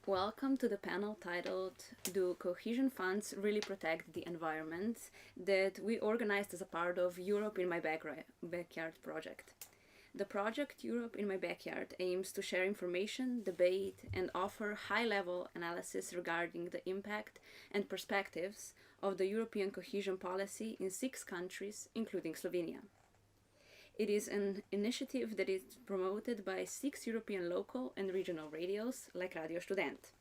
Welcome to the panel titled "Do Cohesion Funds Really Protect the Environment?" that we organized as a part of Europe in My Backyard project. The project Europe in My Backyard aims to share information, debate, and offer high-level analysis regarding the impact and perspectives of the European cohesion policy in 6 countries, including Slovenia. It is an initiative that is promoted by 6 European local and regional radios like Radio Študent.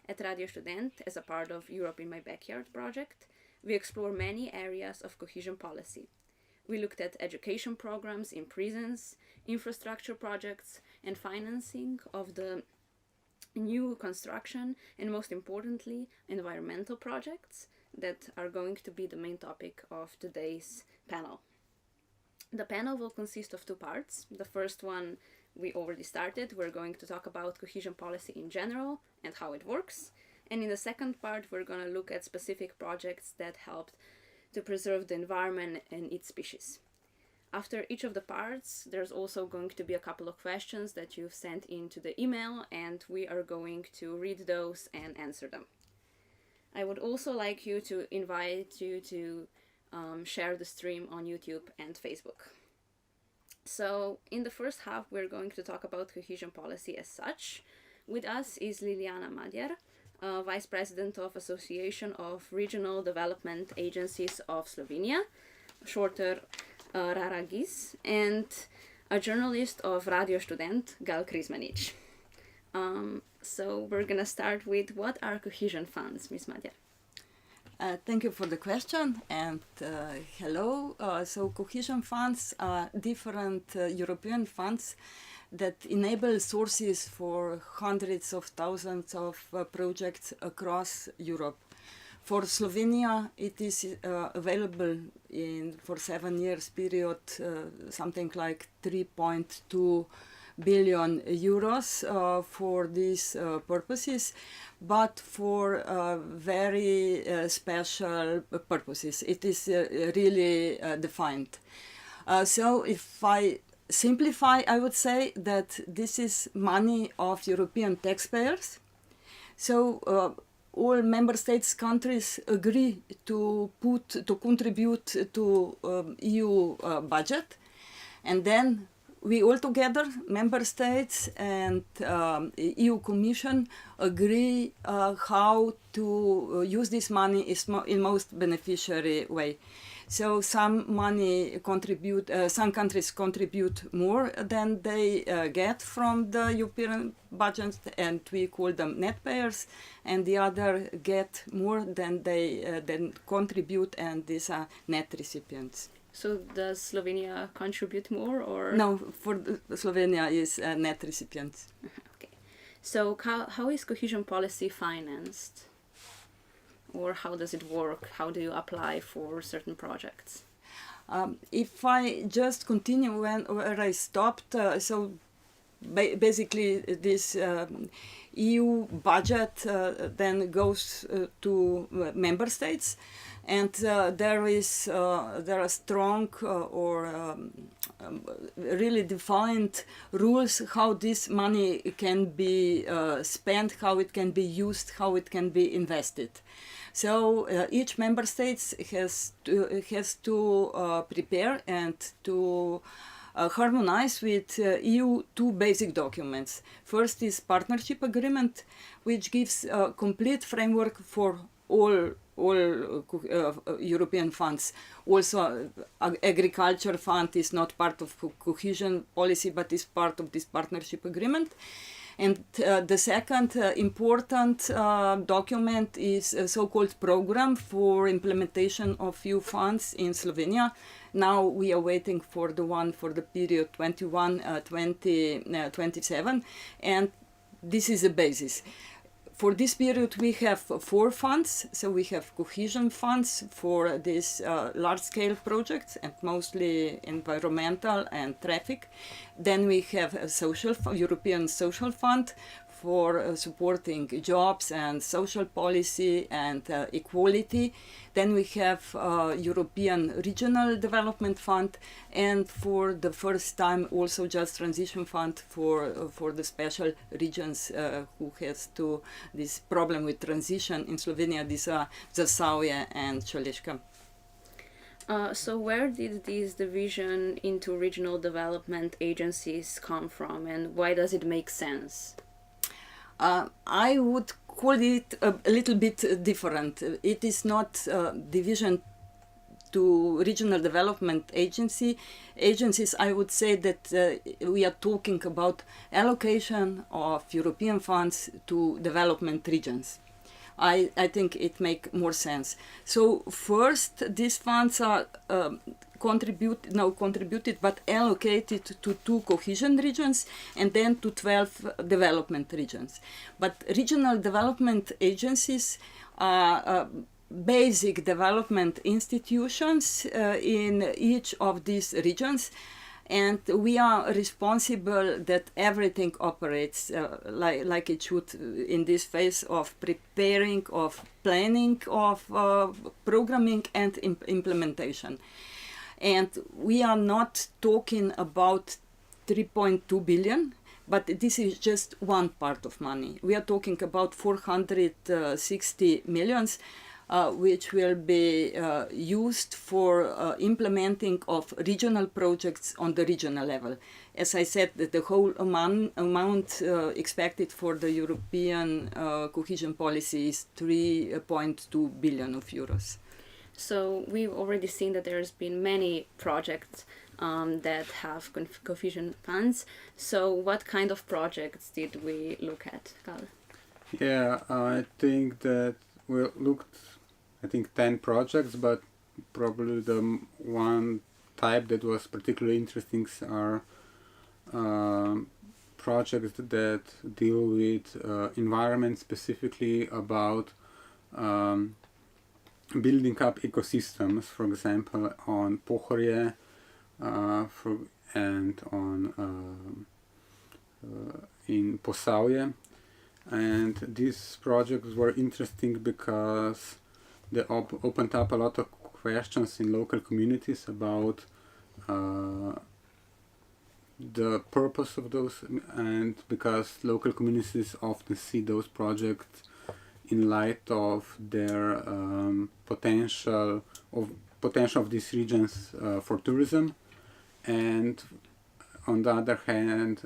At Radio Študent, as a part of Europe in My Backyard project, we explore many areas of cohesion policy. We looked at education programs in prisons, infrastructure projects, and financing of the new construction, and most importantly, environmental projects that are going to be the main topic of today's panel. The panel will consist of 2 parts. The first one we already started. We're going to talk about cohesion policy in general and how it works. And in the second part, we're going to look at specific projects that helped to preserve the environment and its species. After each of the parts, there's also going to be a couple of questions that you've sent into the email, and we are going to read those and answer them. I would also like to invite you to share the stream on YouTube and Facebook. So in the first half, we're going to talk about cohesion policy as such. With us is Liliana Madjar, Vice President of Association of Regional Development Agencies of Slovenia, shorter RARAGIS, and a journalist of Radio Študent, Gal Krizmanic. So we're going to start with, what are cohesion funds, Ms. Madjar? Thank you for the question, and hello. So cohesion funds are different European funds that enable sources for hundreds of thousands of projects across Europe. For Slovenia, it is available for 7 years period, something like 3.2 billion euros for these purposes, but for very special purposes. It is really defined. So if I simplify, I would say that this is money of European taxpayers. So all member states, countries agree to contribute to EU budget, and then we all together, member states and EU Commission, agree how to use this money in most beneficiary way. So some countries contribute more than they get from the European budget, and we call them net payers, and the other get more than they contribute, and these are net recipients. So does Slovenia contribute more, or? No, for Slovenia is net recipients. Okay. So how is cohesion policy financed? Or how does it work? How do you apply for certain projects? If I just continue where I stopped, so basically this EU budget then goes to member states, and there are strong or really defined rules how this money can be spent, how it can be used, how it can be invested. So each member state has to prepare and to harmonize with EU 2 basic documents. First is partnership agreement, which gives a complete framework for all European funds. Also, agriculture fund is not part of cohesion policy, but is part of this partnership agreement. And the second important document is a so-called program for implementation of EU funds in Slovenia. Now we are waiting for the one for the period 21-27, and this is the basis. For this period, we have 4 funds. So we have cohesion funds for these large-scale projects, and mostly environmental and traffic. Then we have a European Social Fund for supporting jobs and social policy and equality. Then we have European Regional Development Fund, and for the first time also Just Transition Fund for the special regions who has this problem with transition in Slovenia. These are Zasavje and Čaleška. So where did this division into regional development agencies come from, and why does it make sense? I would call it a little bit different. It is not division to regional development agencies. I would say that we are talking about allocation of European funds to development regions. I think it makes more sense. So first, these funds are contributed but allocated to 2 cohesion regions and then to 12 development regions. But regional development agencies are basic development institutions in each of these regions, and we are responsible that everything operates like it should in this phase of preparing, of planning, of programming and implementation. And we are not talking about 3.2 billion, but this is just one part of money. We are talking about 460 millions, which will be used for implementing of regional projects on the regional level. As I said, the whole amount expected for the European cohesion policy is 3.2 billion of euros. So we've already seen that there's been many projects that have cohesion funds. So what kind of projects did we look at, Karl? Yeah, I think that we looked 10 projects, but probably the one type that was particularly interesting are projects that deal with environment, specifically about building up ecosystems, for example, on Pohorje and on in Posavje. And these projects were interesting because they opened up a lot of questions in local communities about the purpose of those, and because local communities often see those projects in light of their potential of these regions for tourism, and on the other hand,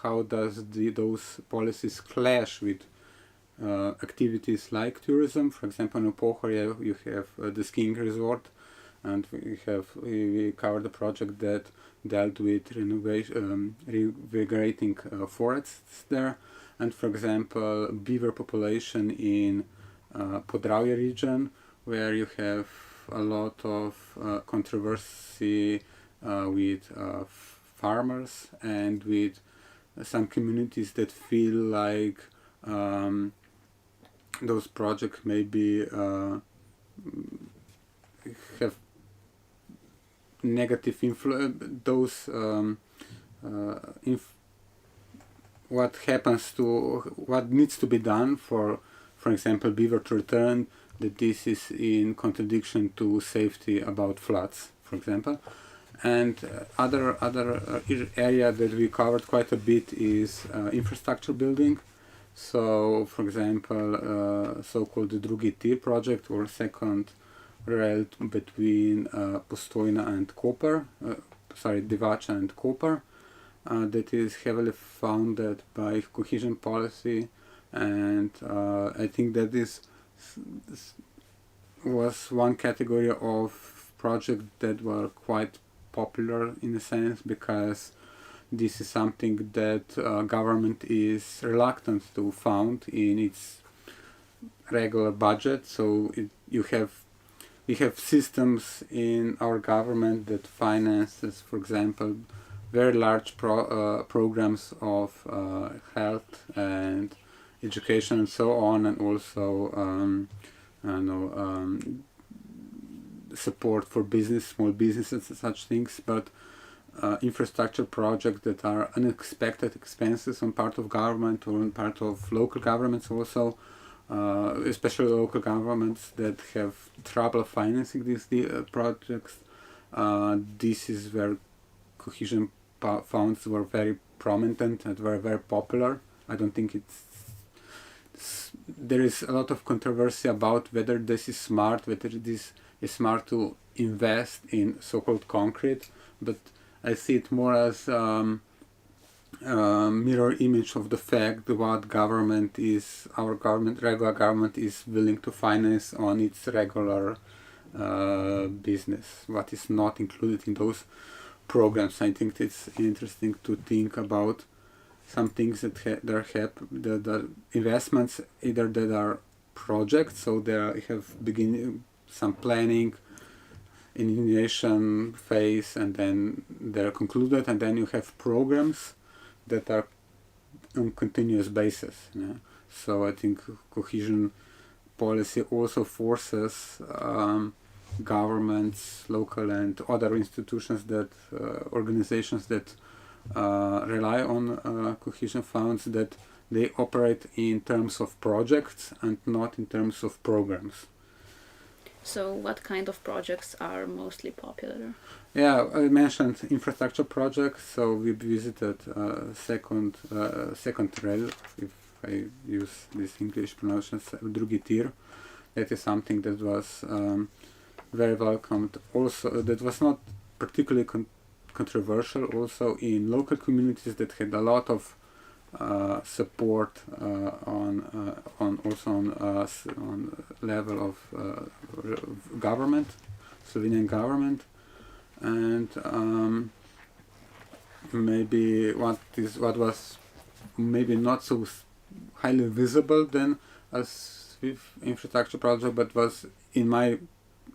how does those policies clash with activities like tourism. For example, in Pohorje you have the skiing resort, and we covered a project that dealt with revigorating forests there. And for example, beaver population in Podravje region, where you have a lot of controversy with farmers and with some communities that feel like those projects maybe have negative influence. Those what needs to be done for example, beaver to return, that this is in contradiction to safety about floods, for example. And other area that we covered quite a bit is infrastructure building. So, for example, so-called the drugi tir project, or second rail between Postojna and Koper, Divača and Koper, that is heavily funded by cohesion policy, and I think that this was one category of projects that were quite popular in a sense, because this is something that government is reluctant to fund in its regular budget. So we have systems in our government that finances, for example, very large programs of health and education and so on, and also support for small businesses and such things. But infrastructure projects that are unexpected expenses on part of government or on part of local governments also, especially local governments that have trouble financing these projects. This is where cohesion funds were very prominent and were very popular. I don't think there is a lot of controversy about whether this is smart, whether this is smart to invest in so-called concrete, but I see it more as mirror image of the fact what government is, our government, regular government is willing to finance on its regular business, what is not included in those programs. I think it's interesting to think about some things that the investments, either that are projects, so they have beginning some planning, initiation phase, and then they're concluded, and then you have programs that are on continuous basis. Yeah? So I think cohesion policy also forces governments, local and other institutions that organizations that rely on cohesion funds, that they operate in terms of projects and not in terms of programs. So what kind of projects are mostly popular? Yeah, I mentioned infrastructure projects, so we visited second rail, if I use this English pronunciation, drugi tir. That is something that was very welcomed. Also, that was not particularly controversial. Also, in local communities that had a lot of support on level of government, Slovenian government, and maybe what was maybe not so highly visible then as with infrastructure project, but was, in my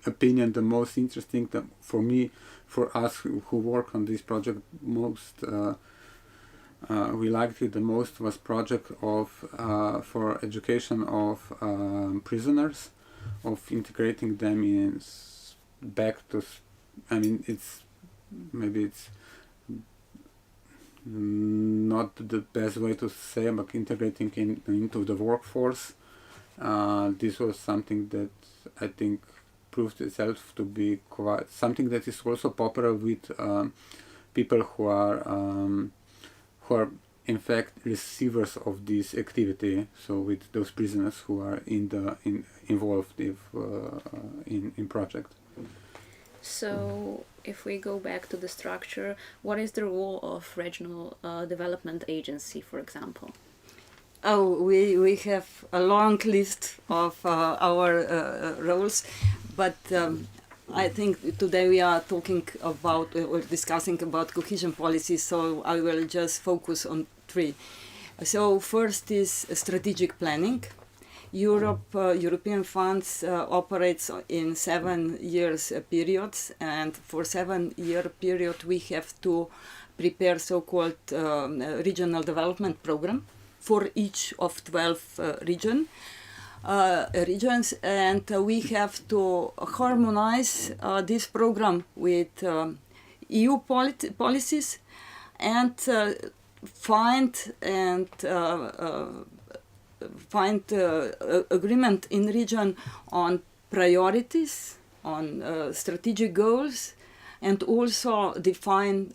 opinion, the most interesting for me, for us who work on this project most. We liked it the most was project of for education of prisoners, of integrating them in back to. I mean, it's not the best way to say, but integrating into the workforce. This was something that I think proved itself to be quite something that is also popular with people who are in fact receivers of this activity. So with those prisoners who are involved in project. So if we go back to the structure, what is the role of regional development agency, for example? Oh, we have a long list of our roles, but I think today we are talking about or discussing about cohesion policy, so I will just focus on 3. So first is strategic planning. European funds operates in 7 years periods, and for 7-year period we have to prepare so-called regional development program for each of 12 regions, and we have to harmonize this program with EU policies and find agreement in region on priorities, on strategic goals, and also define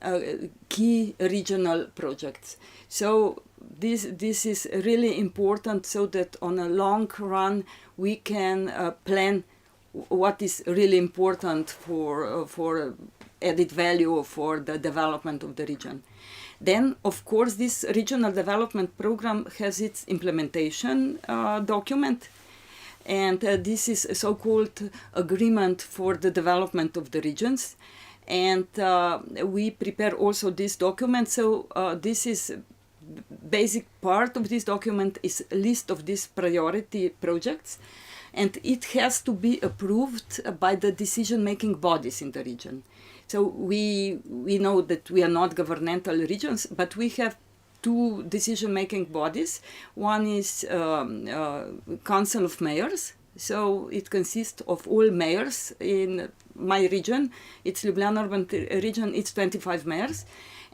key regional projects. So this is really important, so that on a long run we can plan what is really important for added value for the development of the region. Then, of course, this regional development program has its implementation document, and this is a so-called agreement for the development of the regions. And we prepare also this document. So this is basic part of this document is a list of these priority projects, and it has to be approved by the decision-making bodies in the region. So we know that we are not governmental regions, but we have 2 decision-making bodies. One is Council of Mayors, So it consists of all mayors in my region. It's Ljubljana urban region. It's 25 mayors.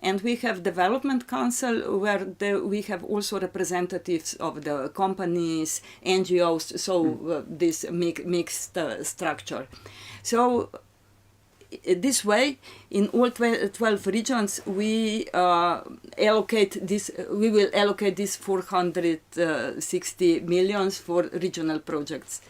And we have development council where we have also representatives of the companies, NGOs, so this mixed structure. So this way, in all 12 regions, we allocate this. We will allocate this 460 millions for regional projects.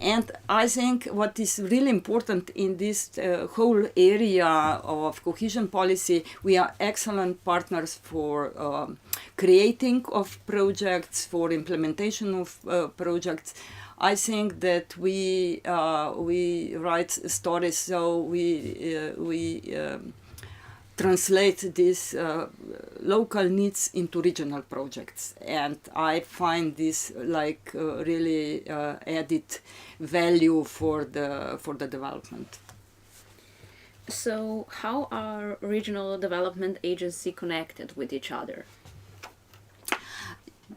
And I think what is really important in this whole area of cohesion policy, we are excellent partners for creating of projects, for implementation of projects. I think that we write stories, so we translate these local needs into regional projects, and I find this like really added value for the development. So, how are regional development agencies connected with each other?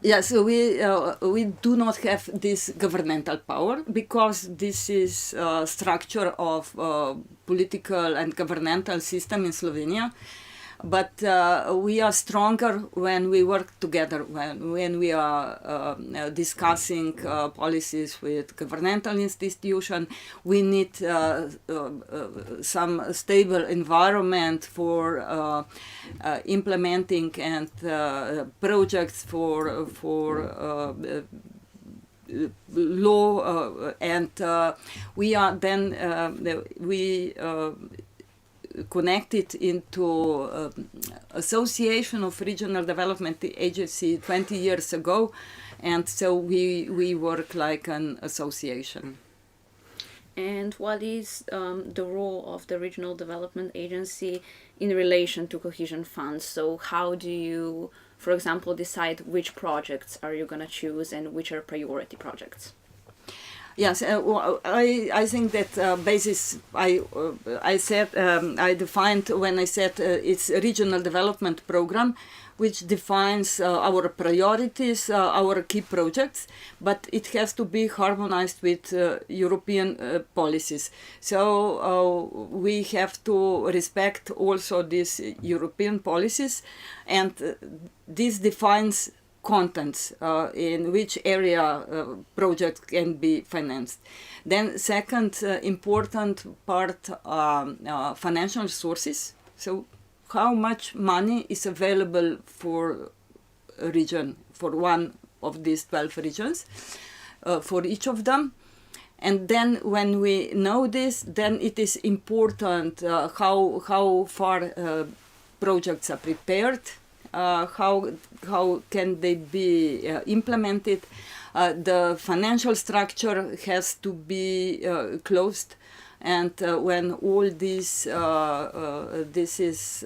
Yeah, so we do not have this governmental power because this is structure of political and governmental system in Slovenia. But we are stronger when we work together, when we are discussing policies with governmental institutions. We need some stable environment for implementing and projects for law, and we are then connected into Association of Regional Development Agency 20 years ago, and so we work like an association. And what is the role of the Regional Development Agency in relation to cohesion funds? So how do you, for example, decide which projects are you going to choose and which are priority projects? Yes, I think that basis I said I defined when I said it's a regional development program, which defines our priorities, our key projects, but it has to be harmonized with European policies. So we have to respect also these European policies, and this defines contents in which area project can be financed. Then second important part, financial sources. So how much money is available for a region, for one of these 12 regions, for each of them. And then when we know this, then it is important how far projects are prepared, how can they be implemented. The financial structure has to be closed, and when all this is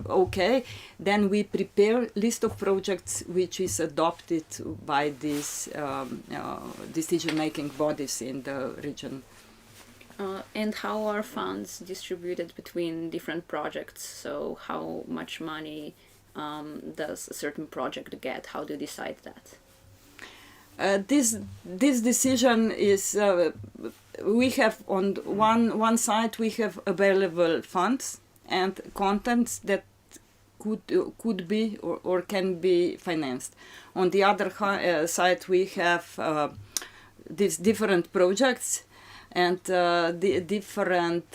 okay, then we prepare list of projects which is adopted by these decision-making bodies in the region. And how are funds distributed between different projects? So how much money does a certain project get? How do you decide that? This decision is, we have on one side we have available funds and contents that could be or can be financed. On the other side we have these different projects and the different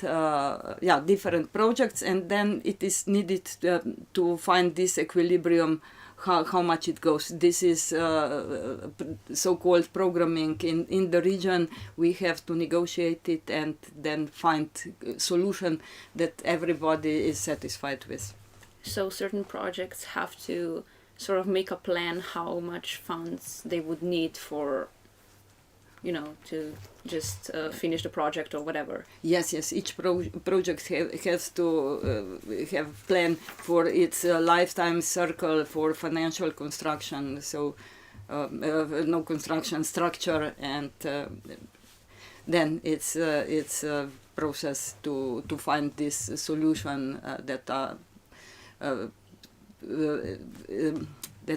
projects, and then it is needed to find this equilibrium, how much it goes. This is so-called programming in the region. We have to negotiate it and then find a solution that everybody is satisfied with. So certain projects have to sort of make a plan how much funds they would need for, to just finish the project or whatever. Yes. Each project has to have plan for its lifetime circle for financial construction. So no construction structure, and then it's a process to find this solution that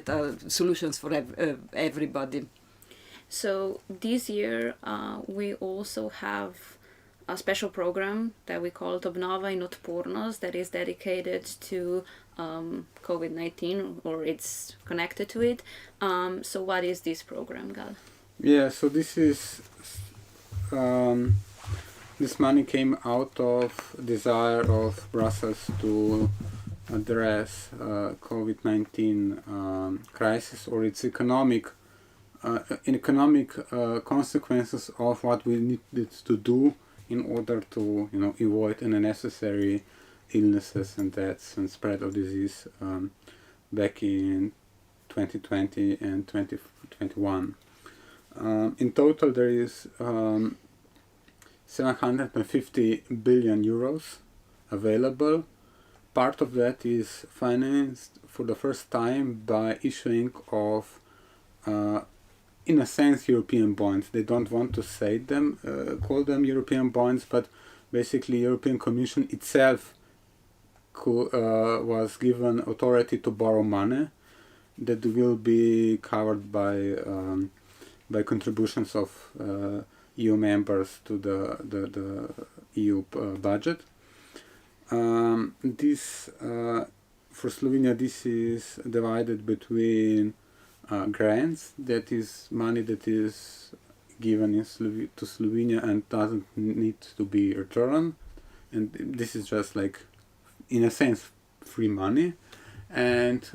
are solutions for everybody. So this year we also have a special program that we call Obnova in Odpornost that is dedicated to COVID-19, or it's connected to it. So what is this program, Gal? Yeah, so this is this money came out of desire of Brussels to address COVID-19 crisis or its economic consequences of what we needed to do in order to avoid unnecessary illnesses and deaths and spread of disease back in 2020 and 2021. In total, there is 750 billion euros available. Part of that is financed for the first time by issuing of, in a sense, European bonds. They don't want to say them, call them European bonds, but basically European Commission itself was given authority to borrow money that will be covered by contributions of EU members to the EU budget. This for Slovenia, this is divided between grants, that is money that is given to Slovenia and doesn't need to be returned, and this is just like, in a sense, free money. And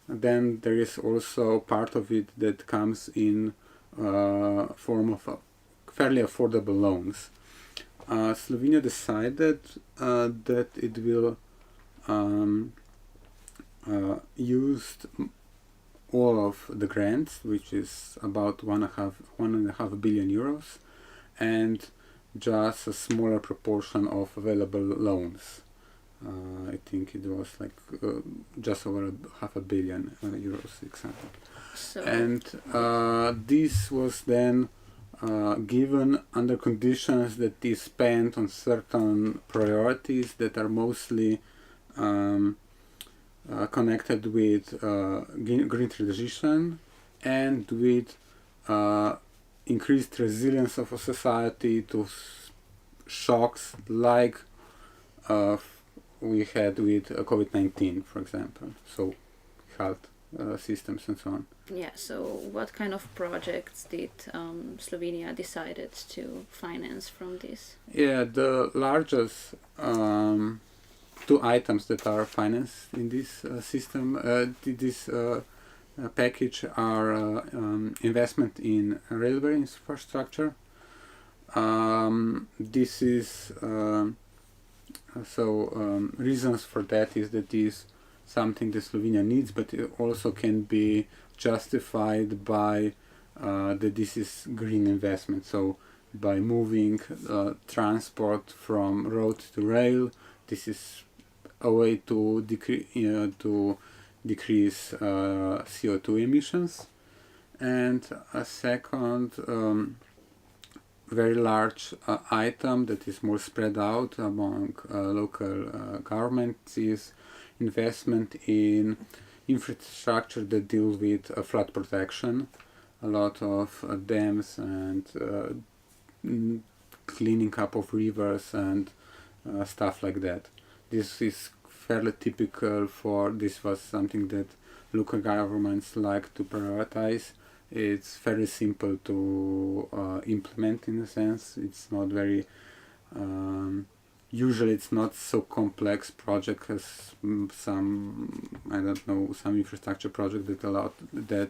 then there is also part of it that comes in form of fairly affordable loans. Slovenia decided that it will use all of the grants, which is about 1.5 billion euros, and just a smaller proportion of available loans. I think it was like just over 500 million euros, exactly. So And this was then given under conditions that is spent on certain priorities that are mostly connected with green transition and with increased resilience of a society to shocks like we had with COVID-19, for example, so health systems and so on. yeah, so what kind of projects did Slovenia decided to finance from this? Yeah, the largest two items that are financed in this system, this package, are investment in railway infrastructure. This is reasons for that is that is something that Slovenia needs, but it also can be justified by that this is green investment. So by moving transport from road to rail, this is a way to decrease CO2 emissions. And a second very large item that is more spread out among local governments is investment in infrastructure that deal with flood protection, a lot of dams and cleaning up of rivers and stuff like that. This is fairly typical this was something that local governments like to prioritize. It's very simple to implement, in a sense. It's not very usually it's not so complex project as some infrastructure project that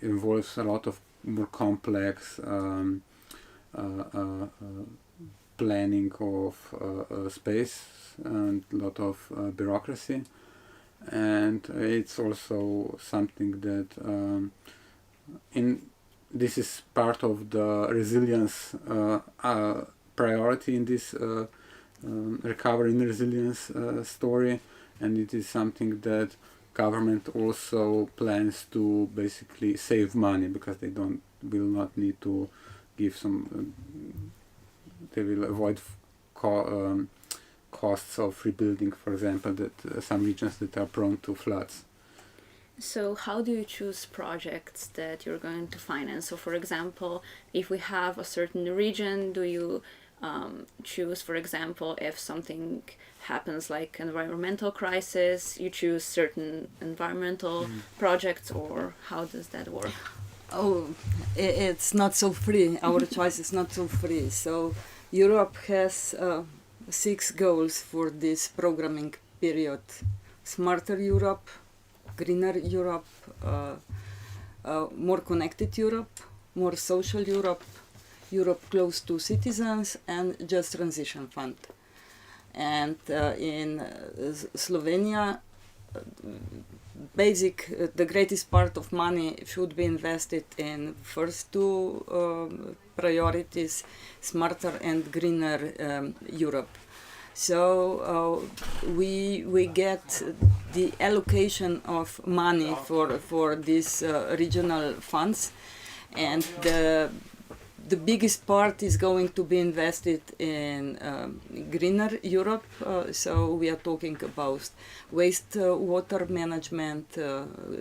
involves a lot of more complex planning of space and a lot of bureaucracy. And it's also something that this is part of the resilience priority in this recovery and resilience story, and it is something that government also plans to basically save money, because they will not need to give they will avoid costs of rebuilding, for example, that some regions that are prone to floods. So how do you choose projects that you're going to finance? So for example, if we have a certain region, do you choose, for example, if something happens like environmental crisis, you choose certain environmental projects, or how does that work? Oh, it's not so free. Our choice is not so free. So Europe has 6 goals for this programming period: smarter Europe, greener Europe, more connected Europe, more social Europe, Europe close to citizens, and just transition fund. And in Slovenia, the greatest part of money should be invested in first 2 priorities: smarter and greener Europe. So we get the allocation of money for these regional funds, and the biggest part is going to be invested in greener Europe. So we are talking about wastewater management,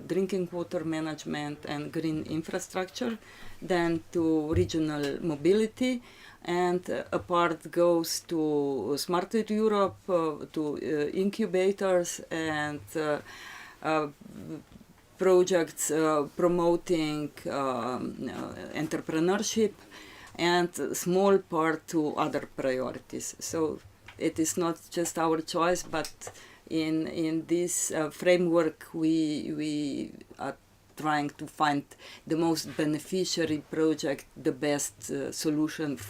drinking water management, and green infrastructure. Then to regional mobility, and a part goes to smarter Europe, to incubators and projects promoting entrepreneurship, and a small part to other priorities. So it is not just our choice, but in this framework we are trying to find the most beneficiary project, the best solutions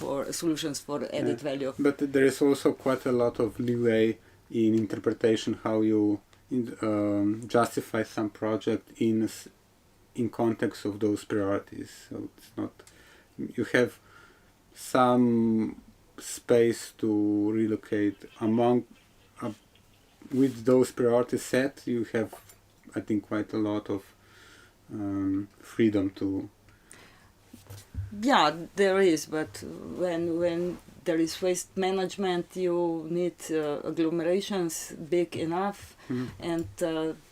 for added value. But there is also quite a lot of leeway in interpretation how you justify some project in context of those priorities. So it's not, you have some space to relocate among with those priorities set. You have, I think, quite a lot of freedom to. Yeah, there is, but when there is waste management, you need agglomerations big enough, and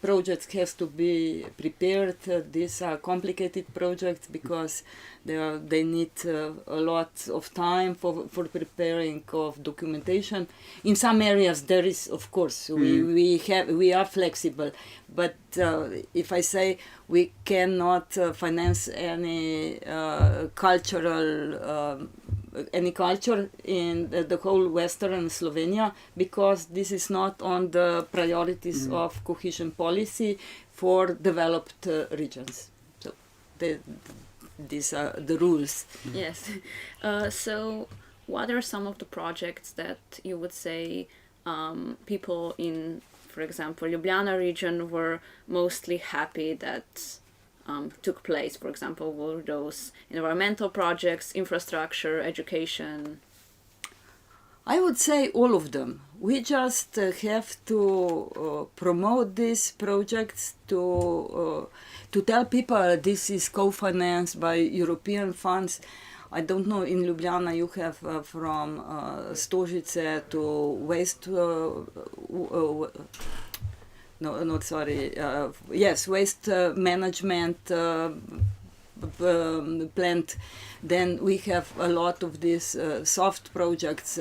projects have to be prepared. These are complicated projects because they need a lot of time for preparing of documentation. In some areas there is, of course, we are flexible, but if I say we cannot finance any any culture in the whole Western Slovenia, because this is not on the priorities of cohesion policy for developed regions. So these are the rules. Yes. So what are some of the projects that you would say people in, for example, Ljubljana region were mostly happy that took place? For example, were those environmental projects, infrastructure, education? I would say all of them. We just have to promote these projects, to tell people this is co-financed by European funds. I don't know, in Ljubljana you have from Stožice to waste waste management plant. Then we have a lot of these soft projects,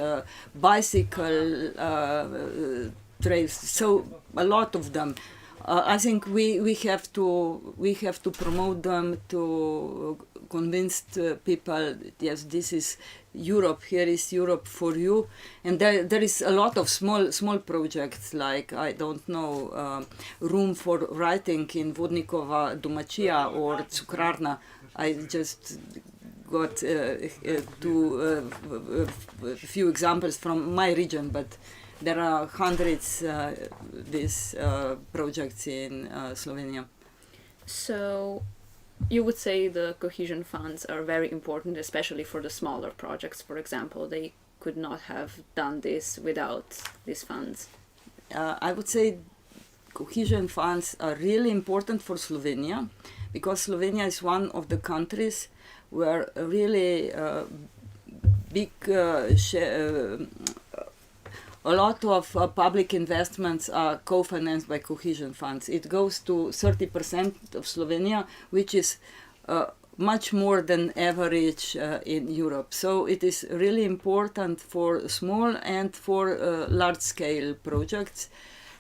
bicycle trails, so a lot of them. I think we have to promote them, to convince people, yes, this is Europe, here is Europe for you. And there is a lot of small projects, like, I don't know, room for writing in Vodnikova Domačija or Cukrarna. I just got a few examples from my region, but there are hundreds these projects in Slovenia. So you would say the cohesion funds are very important, especially for the smaller projects. For example, they could not have done this without these funds. I would say cohesion funds are really important for Slovenia, because Slovenia is one of the countries where a a lot of public investments are co-financed by cohesion funds. It goes to 30% of Slovenia, which is much more than average in Europe. So it is really important for small and for large-scale projects.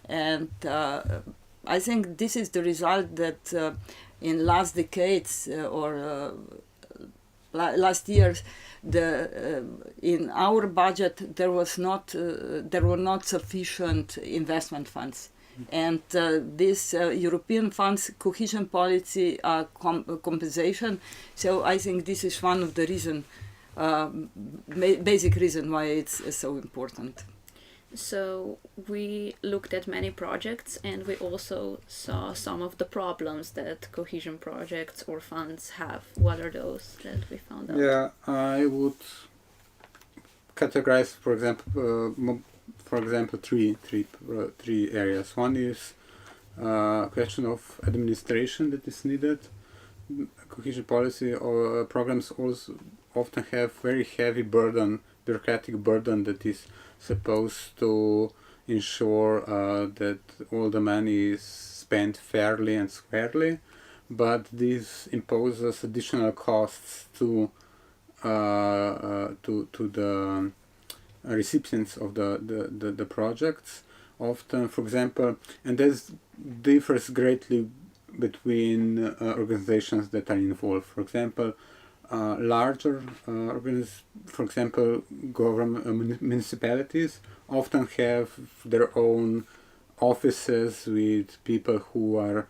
And I think this is the result that in last decades or last years, in our budget there were not sufficient investment funds. And this European funds, cohesion policy, compensation. So I think this is one of the basic reason why it's so important. So we looked at many projects, and we also saw some of the problems that cohesion projects or funds have. What are those that we found out? Yeah, I would categorize, for example, three areas. One is question of administration that is needed. Cohesion policy or programs also often have very heavy burden, bureaucratic burden that is supposed to ensure that all the money is spent fairly and squarely, but this imposes additional costs to the recipients of the projects. Often, for example, and this differs greatly between organizations that are involved. For example, larger for example, government municipalities often have their own offices with people who are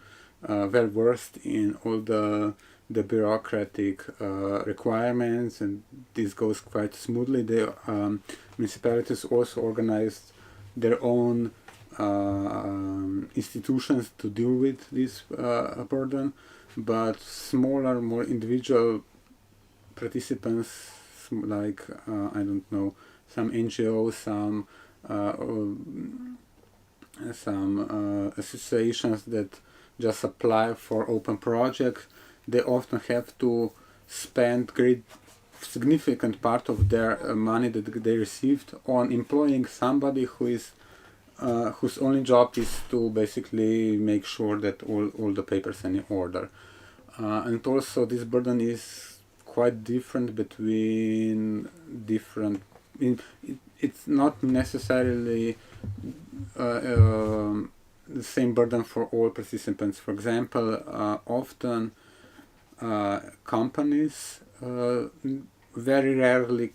well versed in all the bureaucratic requirements, and this goes quite smoothly. The municipalities also organized their own institutions to deal with this burden, but smaller, more individual participants, like I don't know, some NGOs, some associations that just apply for open projects, they often have to spend significant part of their money that they received on employing somebody who is whose only job is to basically make sure that all the papers are in order. And also this burden is quite different between different. It's not necessarily the same burden for all participants. For example, often companies very rarely,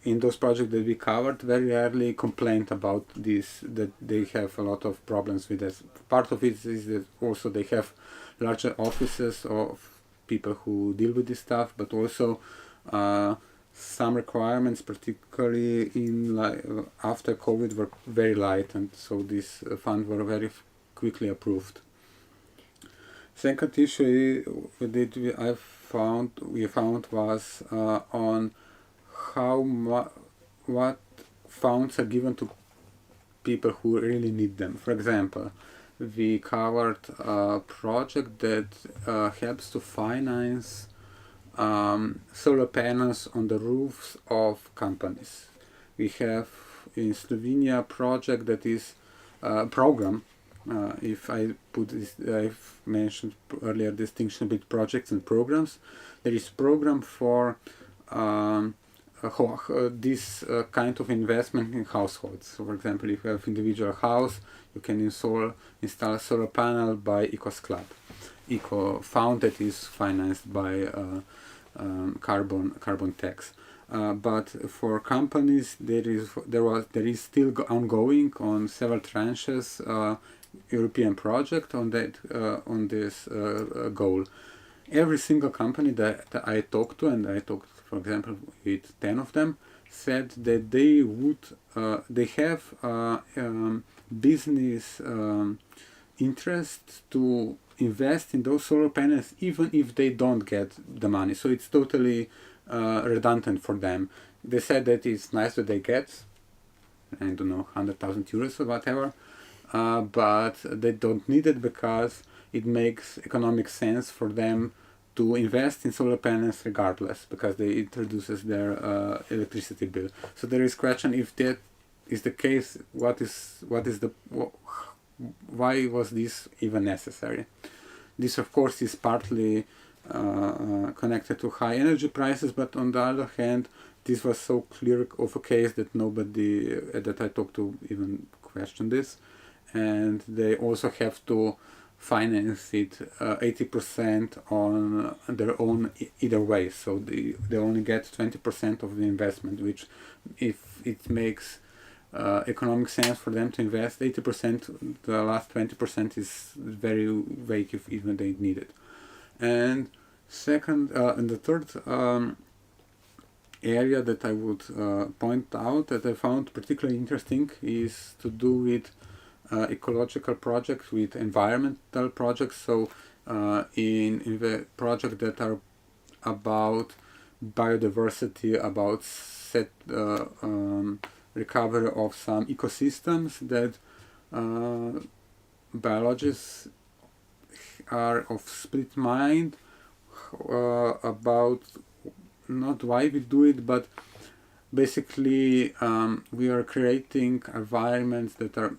in those projects that we covered, very rarely complained about this, that they have a lot of problems with this. Part of it is that also they have larger offices of people who deal with this stuff, but also some requirements, particularly in after COVID, were very light, and so these funds were very quickly approved. Second issue that we found was on what funds are given to people who really need them. For example, we covered a project that helps to finance solar panels on the roofs of companies. We have in Slovenia a project that is a program. If I put this, I've mentioned earlier distinction between projects and programs. There is program for this kind of investment in households. So, for example, if you have individual house, you can install a solar panel by Ecos Club. Eco Fund that is financed by carbon tax. But for companies, there is still ongoing on several tranches European project on this goal. Every single company that I talked to, and I talked, for example, with 10 of them, said that they have business interest to invest in those solar panels even if they don't get the money. So it's totally redundant for them. They said that it's nice that they get, I don't know, 100,000 euros or whatever, but they don't need it because it makes economic sense for them to invest in solar panels regardless, because it reduces their electricity bill. So there is question if that is the case, why was this even necessary? This, of course, is partly connected to high energy prices, but on the other hand, this was so clear of a case that nobody that I talked to even questioned this, and they also have to finance it 80% on their own either way. So they only get 20% of the investment, which, if it makes economic sense for them to invest 80%, the last 20% is very vague if even they need it. And second, and the third area that I would point out that I found particularly interesting is to do with ecological projects, with environmental projects. So in the projects that are about biodiversity, about recovery of some ecosystems, that biologists are of split mind about not why we do it, but basically we are creating environments that are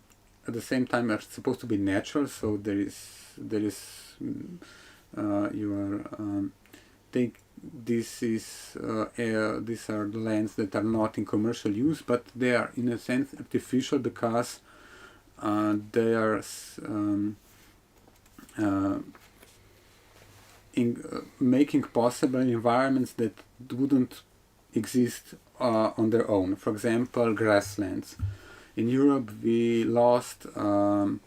at the same time are supposed to be natural. So these are the lands that are not in commercial use, but they are in a sense artificial because they are making possible environments that wouldn't exist on their own. For example, grasslands. In Europe, we lost so-called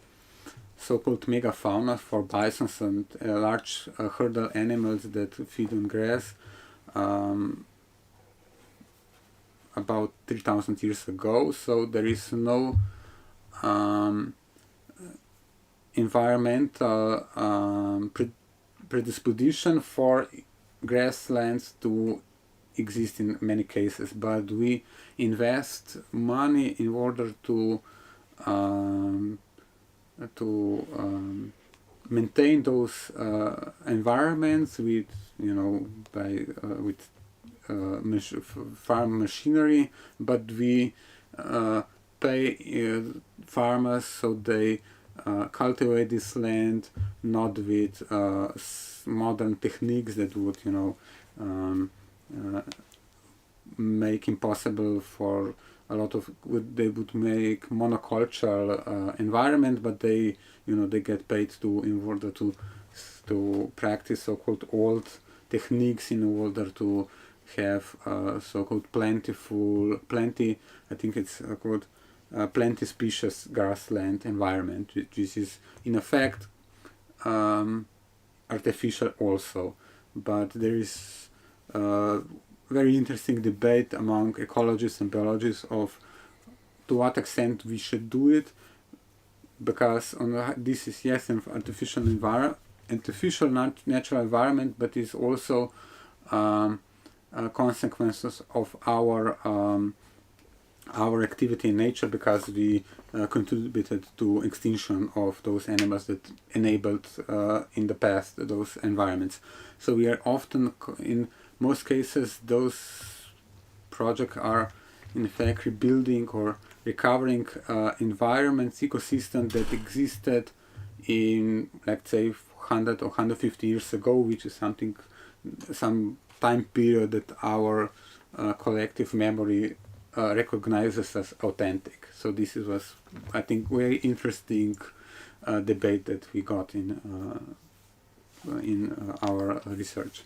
megafauna for bisons and large herdal animals that feed on grass about 3,000 years ago. So there is no environmental predisposition for grasslands to exist in many cases, but we invest money in order to maintain those environments with farm machinery, but we pay farmers so they cultivate this land not with modern techniques that would make impossible for a lot of they would make monocultural environment, but they get paid in order to practice so-called old techniques in order to have so-called plenty I think it's called plenty species grassland environment, which is in effect artificial also. But there is very interesting debate among ecologists and biologists of to what extent we should do it, because this is yes an artificial natural environment, but it's also consequences of our activity in nature, because we contributed to extinction of those animals that enabled in the past those environments. So we are often in most cases those projects are in fact rebuilding or recovering environments, ecosystems that existed in, let's say, 100 or 150 years ago, which is some time period that our collective memory recognizes as authentic. So this was, I think, very interesting debate that we got in our research.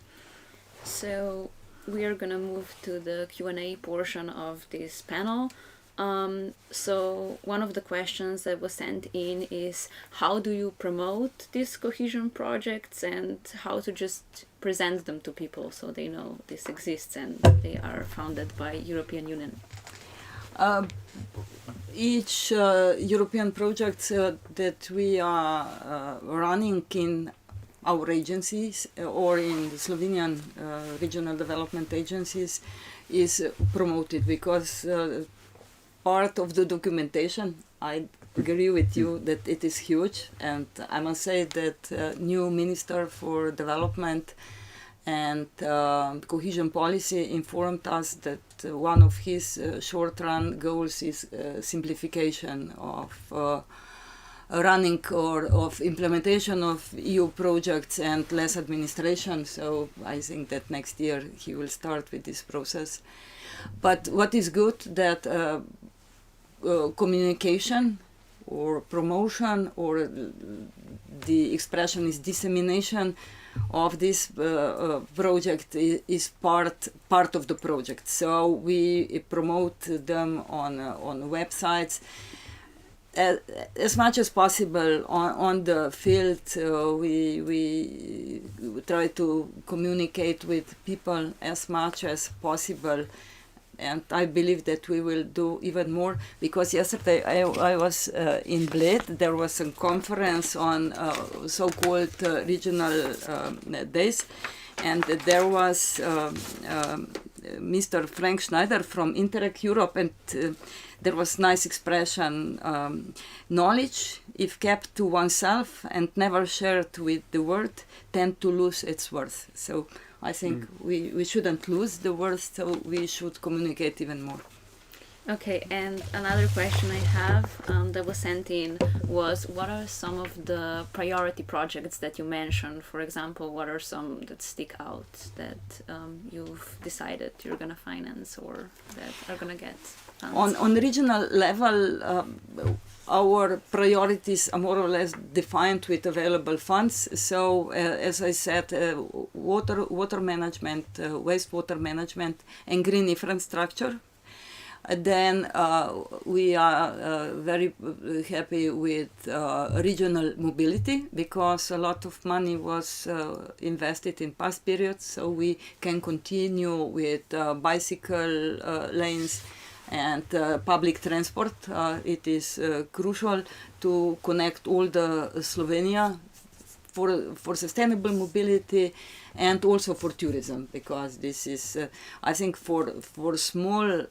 So we are gonna move to the Q&A portion of this panel. So one of the questions that was sent in is, how do you promote these cohesion projects and how to just present them to people so they know this exists and they are founded by European Union? Each European project that we are running in our agencies or in the Slovenian regional development agencies is promoted, because part of the documentation, I agree with you that it is huge, and I must say that new Minister for Development and Cohesion Policy informed us that one of his short-run goals is simplification of running or of implementation of EU projects and less administration. So I think that next year he will start with this process. But what is good that communication or promotion, or the expression is dissemination of this project is part of the project. So we promote them on websites as much as possible on the field. We try to communicate with people as much as possible. And I believe that we will do even more, because yesterday I was in Bled. There was a conference on so-called regional days, and there was Mr. Frank Schneider from Interreg Europe, and there was nice expression, knowledge, if kept to oneself and never shared with the world, tend to lose its worth. So I think we shouldn't lose the words, so we should communicate even more. Okay, and another question I have that was sent in was, what are some of the priority projects that you mentioned? For example, what are some that stick out that you've decided you're going to finance or that are going to get funds? On regional level, our priorities are more or less defined with available funds. So, as I said, water management, wastewater management, and green infrastructure. Then we are very happy with regional mobility, because a lot of money was invested in past periods, so we can continue with bicycle lanes and public transport. It is crucial to connect all the Slovenia for sustainable mobility and also for tourism, because this is, I think, for small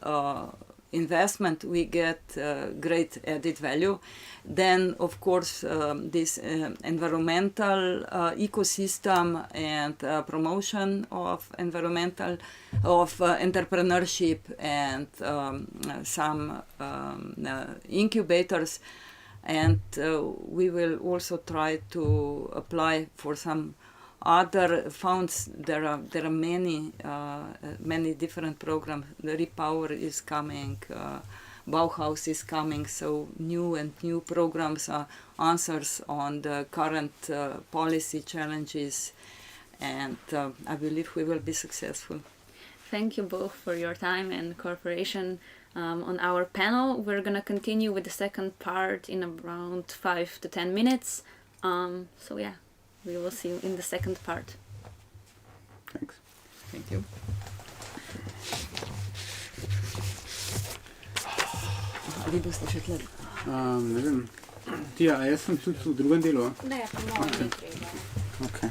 investment we get great added value. Then, of course, this environmental ecosystem and promotion of entrepreneurship and some incubators. And we will also try to apply for some other funds. There are many different programs. The Repower is coming, Bauhaus is coming. So new programs are answers on the current policy challenges, and I believe we will be successful. Thank you both for your time and cooperation. On our panel, we're going to continue with the second part in around 5 to 10 minutes. So yeah, we will see you in the second part. Thanks. Thank you. Vi boste še tle? Ne vem. Tija, a jaz sem tudi v drugem delu? Ne, po mojem ni treba. Okay.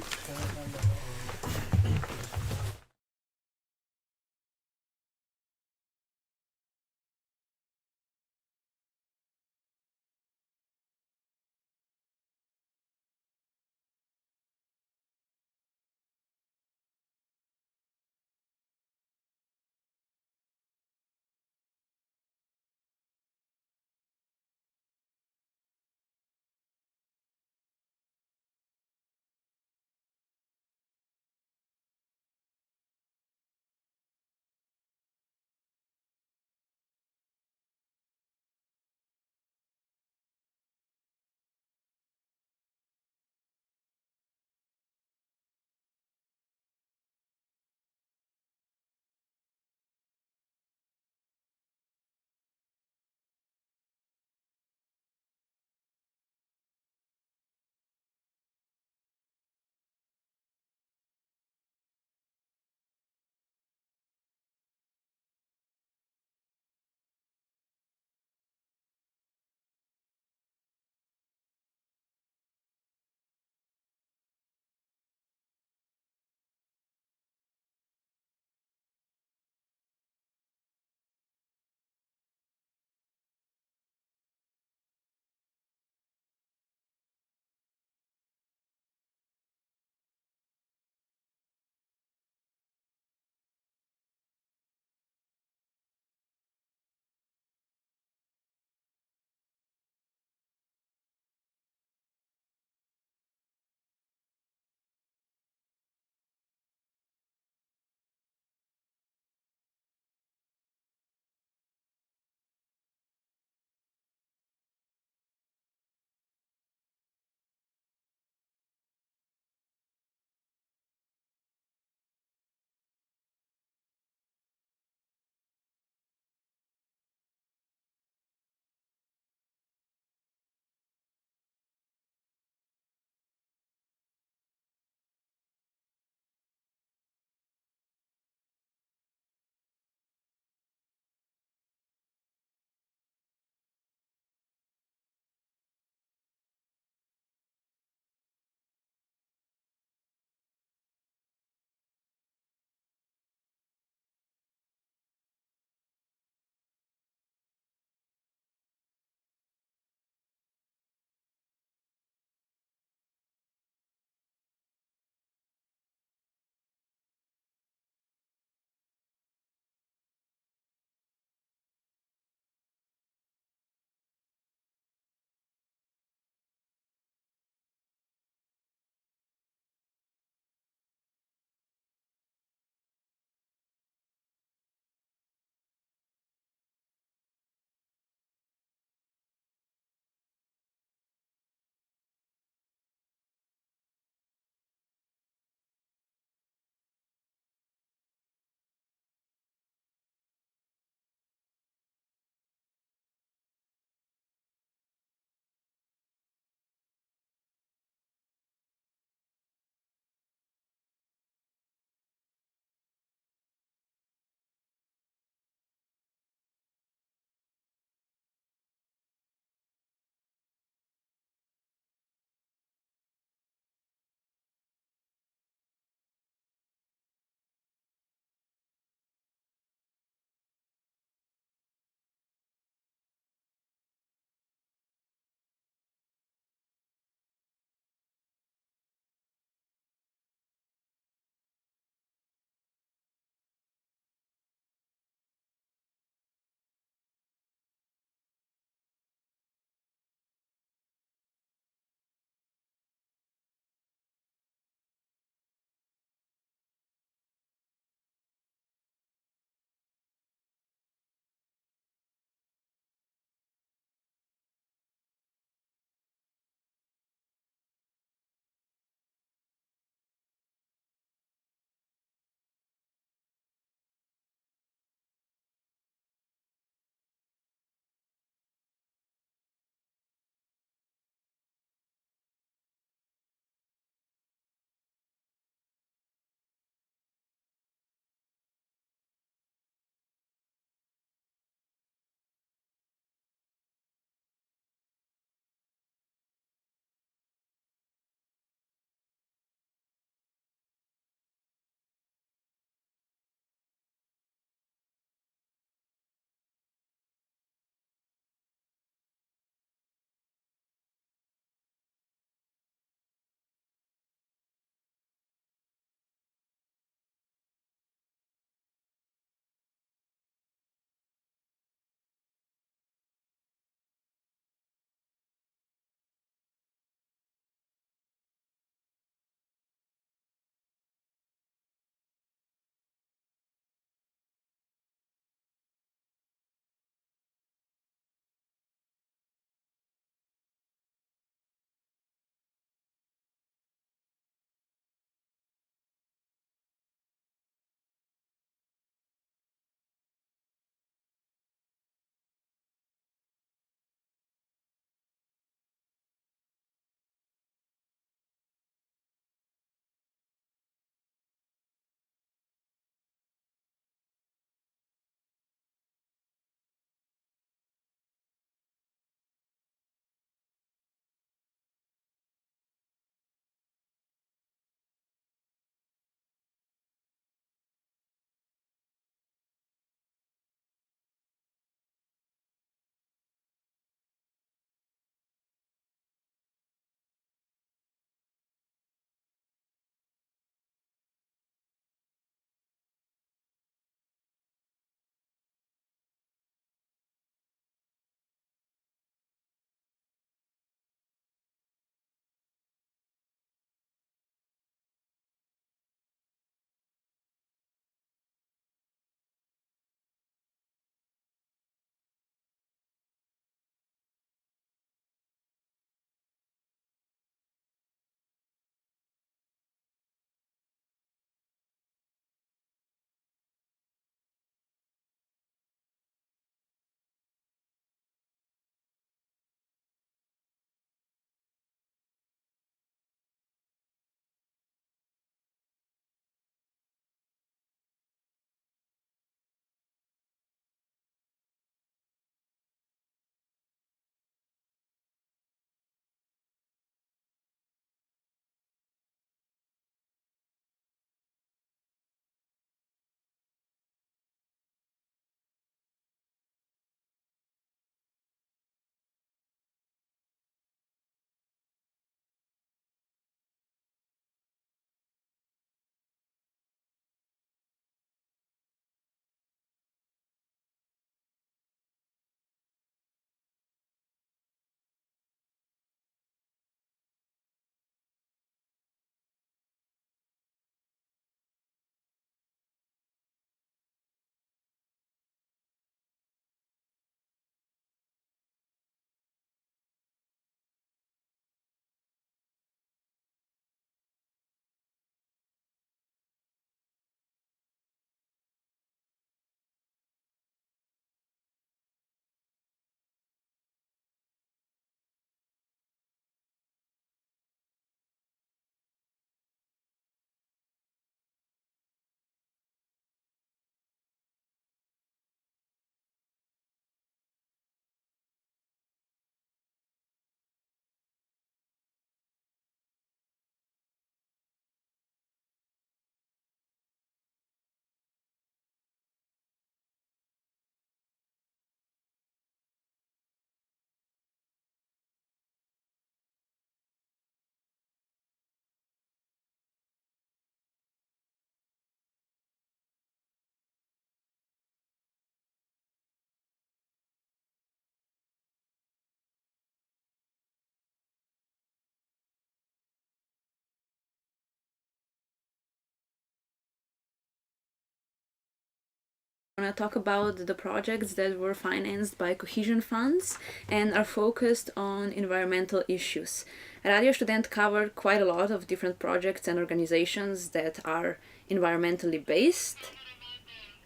I want to talk about the projects that were financed by cohesion funds and are focused on environmental issues. Radio Študent covered quite a lot of different projects and organizations that are environmentally based.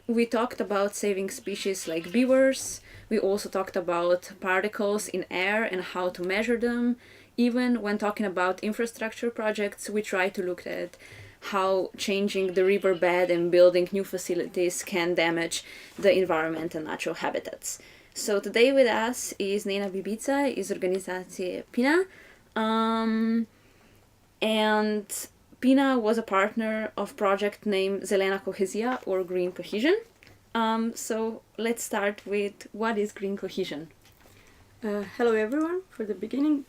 We talked about saving species like beavers. We also talked about particles in air and how to measure them. Even when talking about infrastructure projects, we try to look at how changing the riverbed and building new facilities can damage the environment and natural habitats. So today with us is Nena Bibica iz organizacije PINA. And PINA was a partner of project named Zelena kohezija or Green Cohesion. So let's start with what is green cohesion? Hello everyone. For the beginning,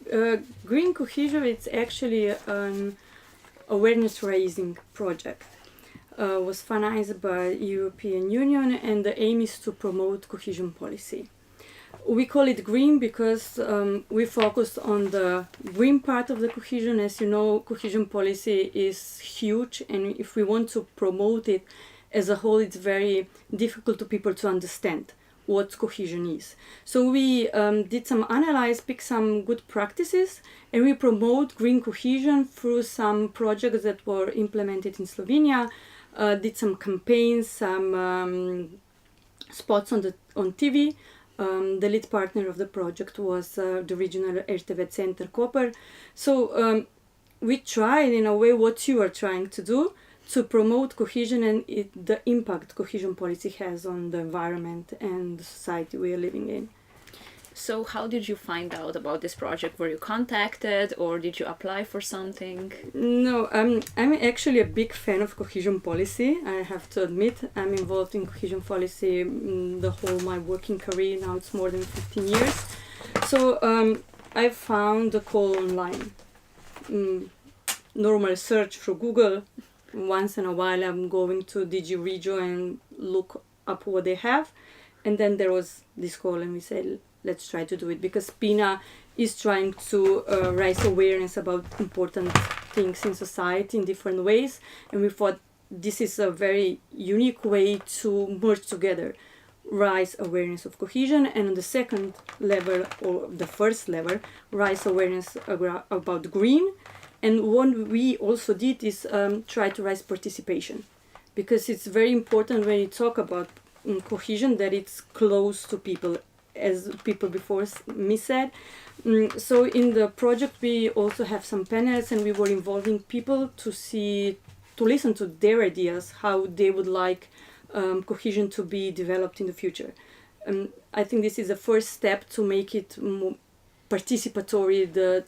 Green Cohesion is actually an awareness raising project. Was financed by European Union, and the aim is to promote cohesion policy. We call it green because we focus on the green part of the cohesion. As you know, cohesion policy is huge, and if we want to promote it as a whole, it's very difficult to people to understand what cohesion is. So we did some analysis, picked some good practices, and we promote green cohesion through some projects that were implemented in Slovenia, did some campaigns, some spots on TV. The lead partner of the project was the regional RTV Center Koper. So we tried in a way what you are trying to do, to promote cohesion and the impact cohesion policy has on the environment and the society we are living in. So how did you find out about this project? Were you contacted or did you apply for something? No, I'm actually a big fan of cohesion policy. I have to admit, I'm involved in cohesion policy the whole my working career. Now it's more than 15 years. So I found the call online. Normal search through Google. Once in a while I'm going to DG Regio and look up what they have, and then there was this call and we said let's try to do it because PINA is trying to raise awareness about important things in society in different ways, and we thought this is a very unique way to merge together, raise awareness of cohesion, and on the second level or the first level raise awareness about green. And what we also did is try to raise participation, because it's very important when you talk about cohesion that it's close to people, as people before me said. So in the project we also have some panels, and we were involving people to listen to their ideas, how they would like cohesion to be developed in the future. I think this is the first step to make it more participatory, the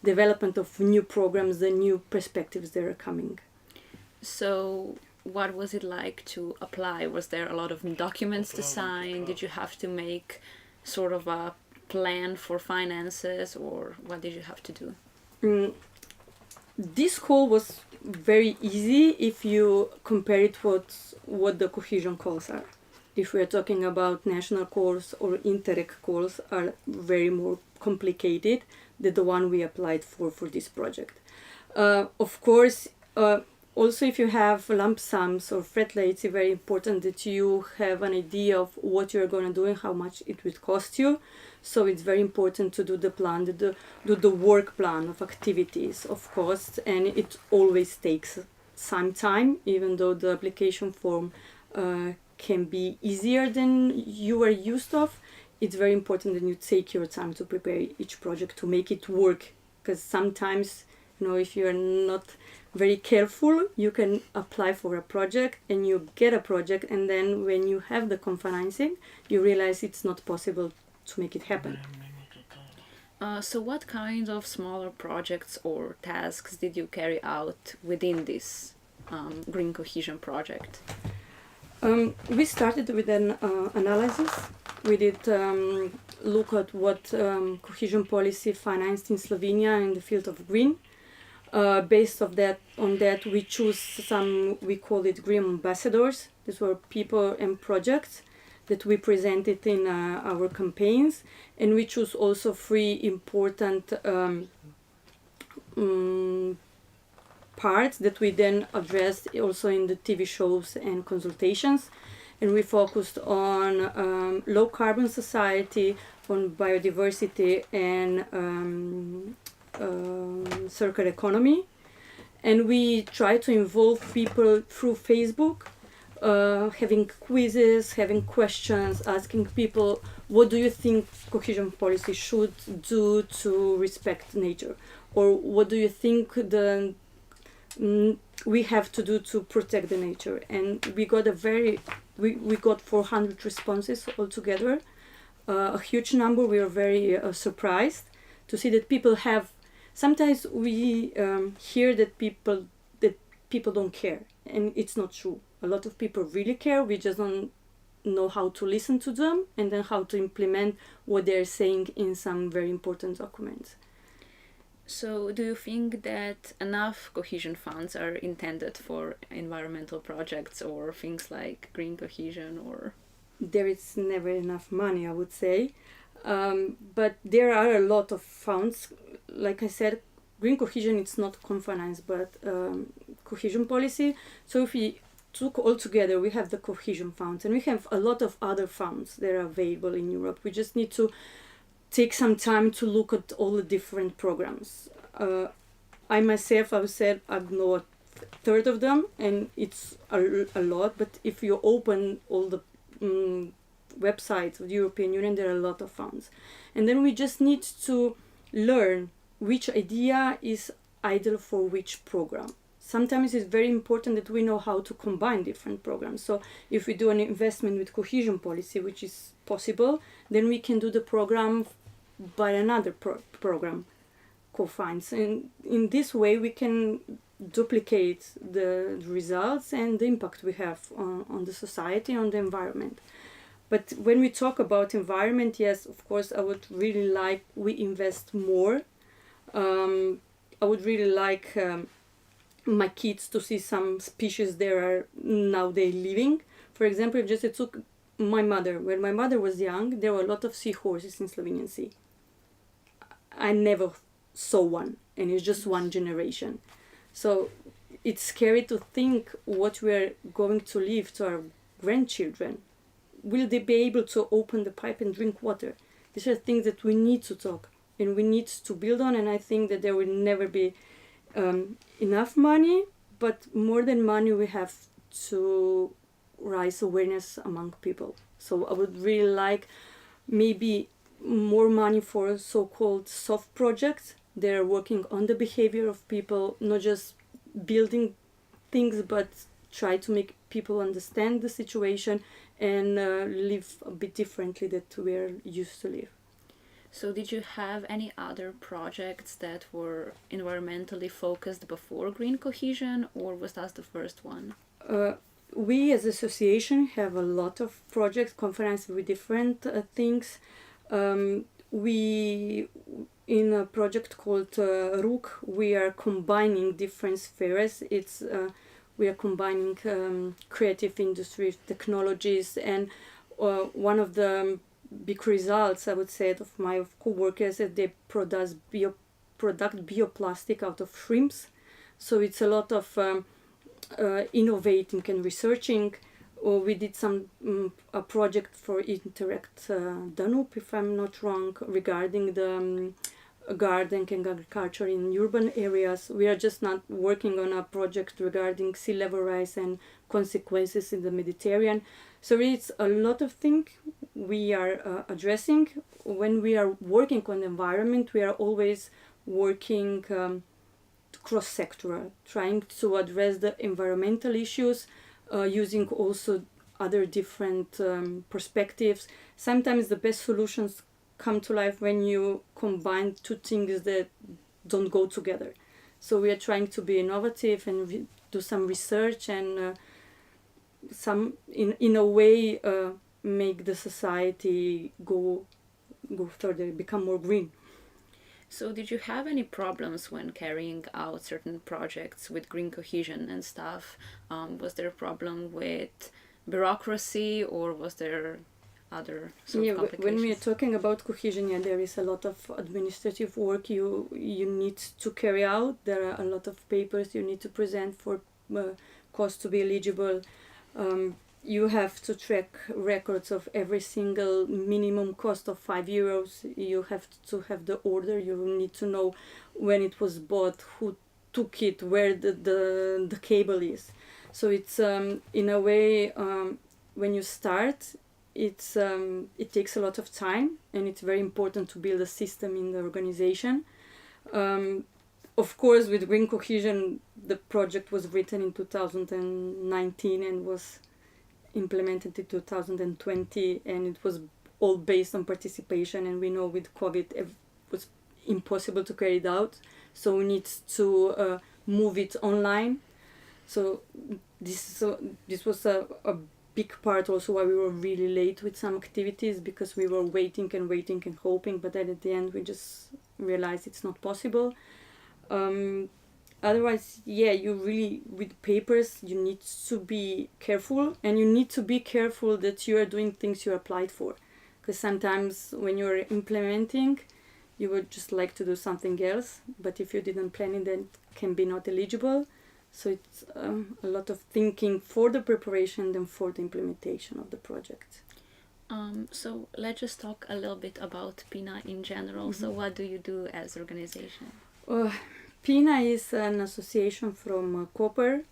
development of new programs, the new perspectives that are coming. So what was it like to apply? Was there a lot of documents to sign? Did you have to make sort of a plan for finances, or what did you have to do? This call was very easy if you compare it what the cohesion calls are. If we are talking about national calls or Interreg calls, are very more complicated than the one we applied for this project. Of course, also if you have lump sums or flat rates, it's very important that you have an idea of what you're going to do and how much it will cost you. So it's very important to do the plan, do the work plan of activities, of course, and it always takes some time, even though the application form can be easier than you are used of. It's very important that you take your time to prepare each project to make it work, because sometimes, if you're not very careful, you can apply for a project and you get a project, and then when you have the co-financing, you realize it's not possible to make it happen. So what kind of smaller projects or tasks did you carry out within this Green Cohesion project? We started with an analysis. We did look at what cohesion policy financed in Slovenia in the field of green. Based on that, we choose some, we call it green ambassadors. These were people and projects that we presented in our campaigns, and we choose also 3 important parts that we then addressed also in the TV shows and consultations. and we focused on low carbon society, on biodiversity, and circular economy. And we try to involve people through Facebook, having quizzes, having questions, asking people, what do you think cohesion policy should do to respect nature? Or what do you think we have to do to protect the nature? And we got we got 400 responses altogether, a huge number. We were very surprised to see that people have. Sometimes we hear that people don't care, and it's not true. A lot of people really care. We just don't know how to listen to them and then how to implement what they're saying in some very important documents. So do you think that enough cohesion funds are intended for environmental projects or things like green cohesion? Or there is never enough money, I would say. But there are a lot of funds. Like I said, green cohesion, it's not co-finance, but cohesion policy. So if we took all together, we have the cohesion funds, and we have a lot of other funds that are available in Europe. We just need to take some time to look at all the different programs. I myself, I would say, I know a third of them, and it's a lot. But if you open all the websites of the European Union, there are a lot of funds. And then we just need to learn which idea is ideal for which program. Sometimes it's very important that we know how to combine different programs. So if we do an investment with cohesion policy, which is possible, then we can do the program by another program, co-finance. And in this way, we can duplicate the results and the impact we have on the society, on the environment. But when we talk about environment, yes, of course, I would really like we invest more. I would really like my kids to see some species that are nowadays living. For example, if just I took my mother. When my mother was young, there were a lot of seahorses in Slovenian Sea. I never saw one, and it's just one generation. So it's scary to think what we're going to leave to our grandchildren. Will they be able to open the pipe and drink water? These are things that we need to talk and we need to build on, and I think that there will never be enough money, but more than money, we have to raise awareness among people. So I would really like maybe more money for so-called soft projects. They're working on the behavior of people, not just building things, but try to make people understand the situation and live a bit differently that we're used to live. so did you have any other projects that were environmentally focused before green cohesion, or was that the first one? We as association have a lot of projects, conferences with different things. We in a project called RUK, we are combining different spheres. We are combining creative industry, technologies, and one of the big results, I would say, of my co-workers is they produce bioplastic out of shrimps. So it's a lot of innovating and researching. We did a project for Interact Danube, if I'm not wrong, regarding the gardening and agriculture in urban areas. We are just not working on a project regarding sea level rise and consequences in the Mediterranean. So it's a lot of things we are addressing. When we are working on the environment, we are always working cross-sectoral, trying to address the environmental issues, using also other different perspectives. Sometimes the best solutions come to life when you combine two things that don't go together. So we are trying to be innovative and do some research and some in a way make the society go further, become more green. So did you have any problems when carrying out certain projects with green cohesion and stuff? Was there a problem with bureaucracy, or was there other sort of complications? When we are talking about cohesion, there is a lot of administrative work you need to carry out. There are a lot of papers you need to present for costs to be eligible. you have to track records of every single minimum cost of €5. You have to have the order. You need to know when it was bought, who took it, where the cable is. So it's in a way, when you start, it takes a lot of time, and it's very important to build a system in the organization. Of course, with Green Cohesion, the project was written in 2019 and was implemented in 2020, and it was all based on participation, and we know with COVID it was impossible to carry it out, so we need to move it online. So this was a big part also why we were really late with some activities, because we were waiting and hoping, but then at the end we just realized it's not possible. Otherwise, yeah, you really, with papers, you need to be careful, and you need to be careful that you are doing things you applied for. Because sometimes when you're implementing, you would just like to do something else, but if you didn't plan it, then it can be not eligible. So it's a lot of thinking for the preparation than for the implementation of the project. So let's just talk a little bit about PINA in general. Mm-hmm. So what do you do as organization? PINA is an association from Koper.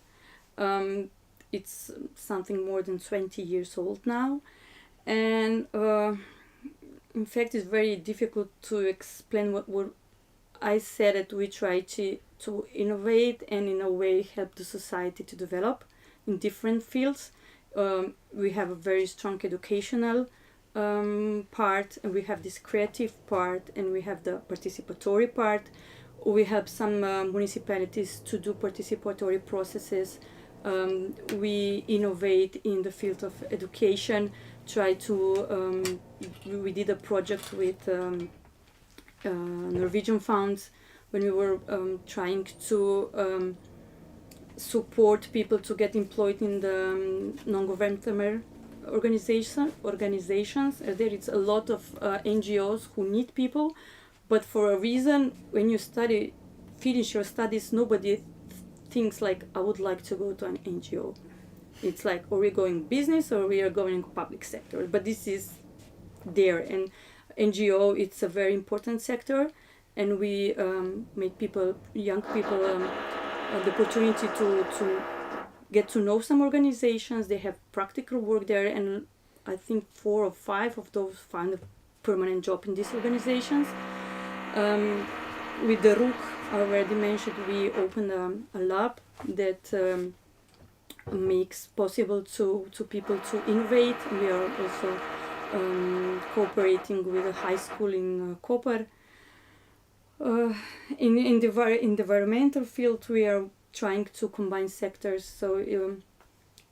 It's something more than 20 years old now. And in fact, it's very difficult to explain what I said, that we try to innovate and in a way help the society to develop in different fields. We have a very strong educational part, and we have this creative part, and we have the participatory part. We help some municipalities to do participatory processes. We innovate in the field of education, we did a project with Norwegian funds when we were trying to support people to get employed in the non-governmental organizations. There is a lot of NGOs who need people, but for a reason, when you finish your studies, nobody thinks like, I would like to go to an NGO. It's like, are we going business or we are going public sector? But this is there, and NGO, it's a very important sector, and we make young people, the opportunity to get to know some organizations. They have practical work there, and I think 4 or 5 of those find a permanent job in these organizations. With the RUC, I already mentioned, we opened a lab that makes possible to people to innovate. We are also cooperating with a high school in Koper. In the environmental field, we are trying to combine sectors, so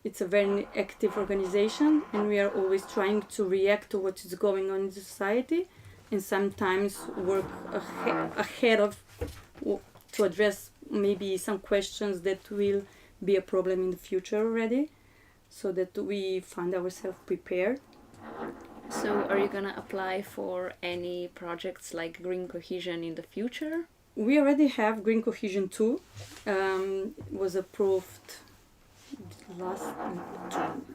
it's a very active organization, and we are always trying to react to what is going on in society, and sometimes work ahead of to address maybe some questions that will be a problem in the future already, so that we find ourselves prepared. So are you gonna apply for any projects like Green Cohesion in the future? We already have Green Cohesion 2. It was approved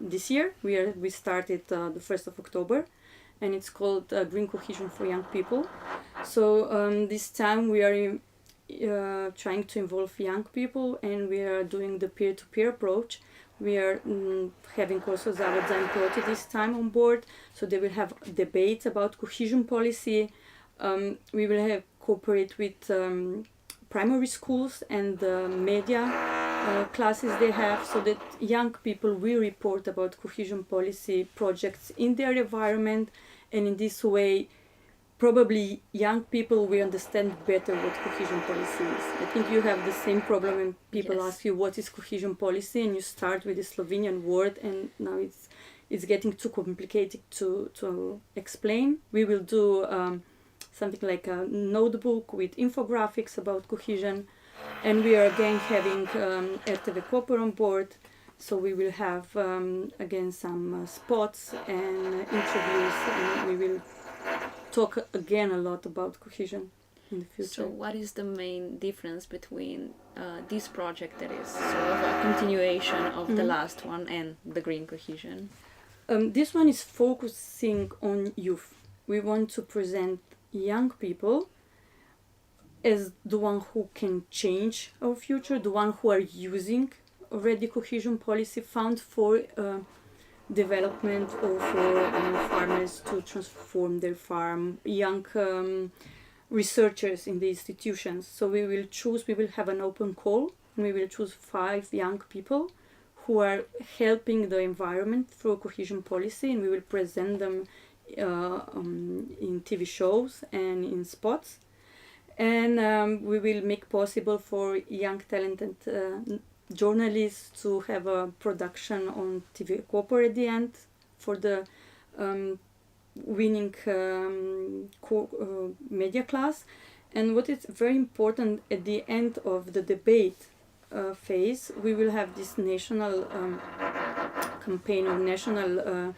this year. We started the 1st of October, and it's called Green Cohesion for Young People. So this time we are trying to involve young people, and we are doing the peer-to-peer approach. We are having also Zavod za employment this time on board, so they will have debates about cohesion policy. We will cooperate with primary schools and media classes they have, so that young people will report about cohesion policy projects in their environment, and in this way probably young people will understand better what cohesion policy is. I think you have the same problem when people ask you what is cohesion policy, and you start with the Slovenian word, and now it's getting too complicated to explain. We will do something like a notebook with infographics about cohesion, and we are again having RTV Koper on board, so we will have again some spots and interviews, and we will talk again a lot about cohesion. in the future. So what is the main difference between this project that is sort of a continuation of the last one and the green cohesion? This one is focusing on youth. We want to present young people as the one who can change our future, the one who are using already cohesion policy funds for development or for farmers to transform their farm, young researchers in the institutions. So we will have an open call, and we will choose 5 young people who are helping the environment through cohesion policy, and we will present them in TV shows and in spots. And we will make possible for young talented journalists to have a production on TV Cooper at the end for the winning media class. And what is very important, at the end of the debate phase, we will have this national campaign or national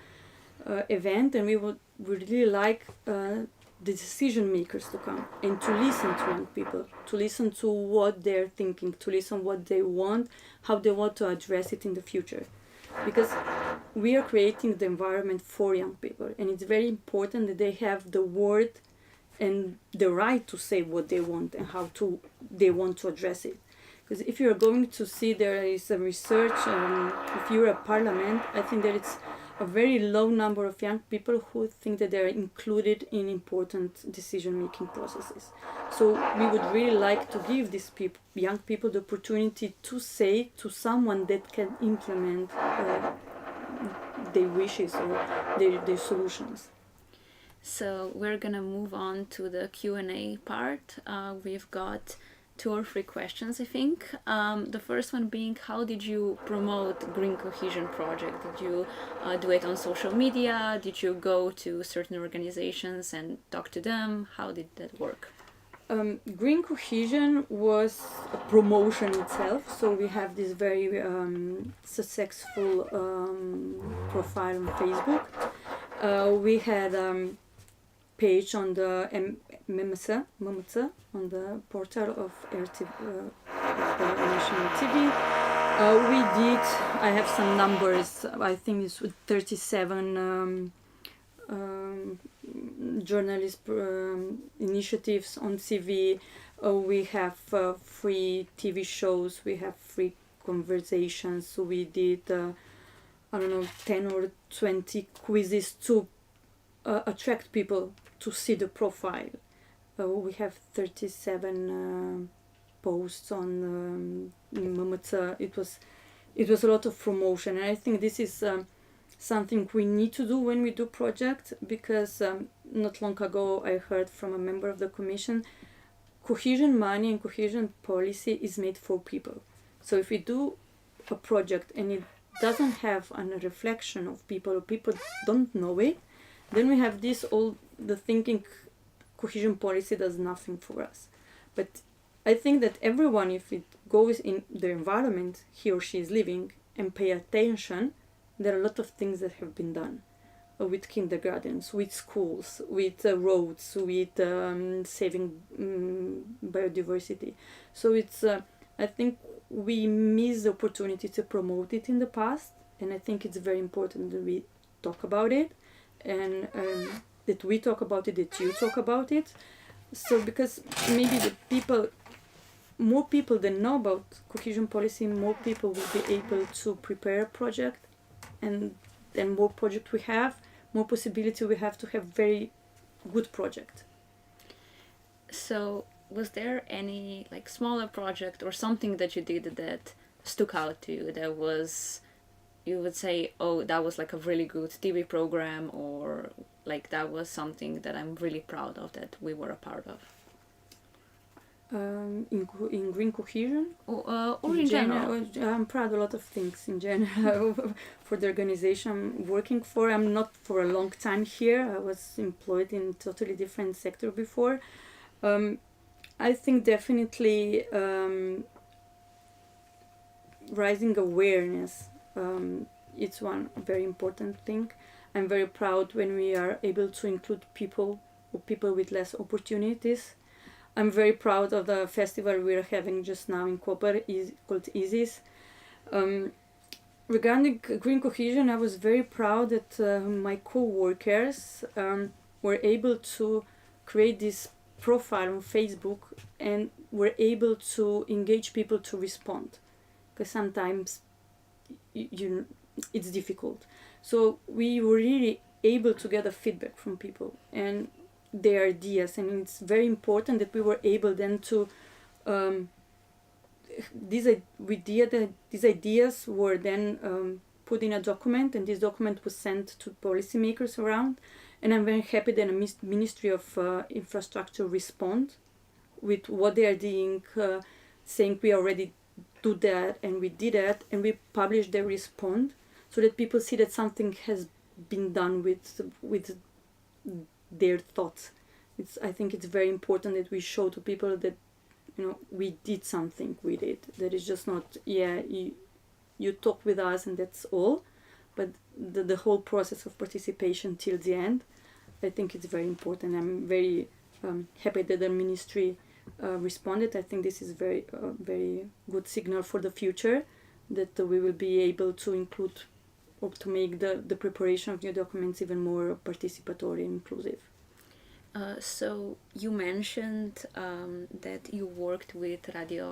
event, and we would really like the decision makers to come and to listen to young people, to listen to what they're thinking, to listen what they want, how they want to address it in the future. Because we are creating the environment for young people, and it's very important that they have the word and the right to say what they want and how they want to address it. Because if you're going to see there is a research, if you're a parliament, I think that it's a very low number of young people who think that they're included in important decision-making processes. So we would really like to give these young people the opportunity to say to someone that can implement their wishes or their solutions. So we're gonna move on to the Q&A part. We've got 2 or 3 questions, I think. The first one being, how did you promote Green Cohesion project? Did you do it on social media? Did you go to certain organizations and talk to them? How did that work? Green Cohesion was a promotion itself, so we have this very successful profile on Facebook. We had page on the MMC, on the portal of RTV, the national TV. I have some numbers, I think it's with 37 journalist initiatives on TV. We have free TV shows, we have free conversations, so we did, 10 or 20 quizzes to attract people to see the profile. We have 37 posts on MMC. It was a lot of promotion, and I think this is something we need to do when we do projects, because not long ago I heard from a member of the commission, cohesion money and cohesion policy is made for people. So if we do a project and it doesn't have a reflection of people, or people don't know it, then we have the thinking cohesion policy does nothing for us. But I think that everyone, if it goes in the environment he or she is living and pay attention, there are a lot of things that have been done with kindergartens, with schools, with roads, with saving biodiversity. So it's, I think we missed the opportunity to promote it in the past, and I think it's very important that we talk about it, and that we talk about it, that you talk about it. So because maybe more people that know about cohesion policy, more people will be able to prepare a project, and then more project we have, more possibility we have to have very good project. So was there any smaller project or something that you did that stuck out to you, that was, you would say, oh, that was a really good TV program, or that was something that I'm really proud of that we were a part of? In Green Cohesion? Or in general? I'm proud of a lot of things in general for the organization I'm working for. I'm not for a long time here. I was employed in a totally different sector before. I think definitely raising awareness, it's one very important thing. I'm very proud when we are able to include people with less opportunities. I'm very proud of the festival we're having just now in Koper, called ISIS. Regarding green cohesion, I was very proud that my co-workers were able to create this profile on Facebook and were able to engage people to respond, because sometimes it's difficult. So we were really able to get a feedback from people and their ideas, and it's very important that we were able then to these ideas were then put in a document, and this document was sent to policymakers around. And I'm very happy that the Ministry of Infrastructure respond with what they are doing, saying we already do that and we did that, and we publish their respond so that people see that something has been done with their thoughts. I think it's very important that we show to people that, you know, we did something with it. That is just not, you talk with us and that's all, but the whole process of participation till the end, I think it's very important. I'm very happy that the ministry responded. I think this is very good signal for the future, that we will be able to include or to make the preparation of new documents even more participatory and inclusive. So you mentioned that you worked with radio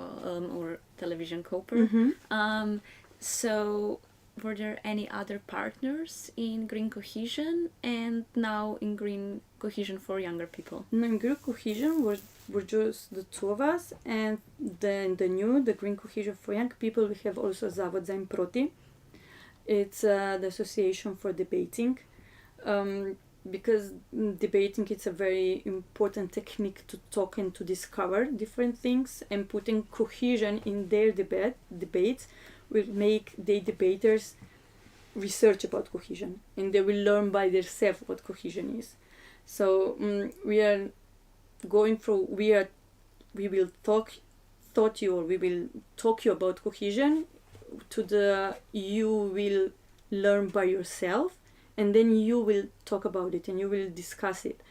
or television Koper. Mm-hmm. So were there any other partners in green cohesion and now in green cohesion for younger people? No, in green cohesion were just the two of us, and then the green cohesion for young people, we have also Zavod za Improti. It's the association for debating. Because debating is a very important technique to talk and to discover different things, and putting cohesion in their debates will make the debaters research about cohesion, and they will learn by themselves what cohesion is. So we are going through, we will talk you about cohesion, you will learn by yourself, and then you will talk about it and you will discuss it.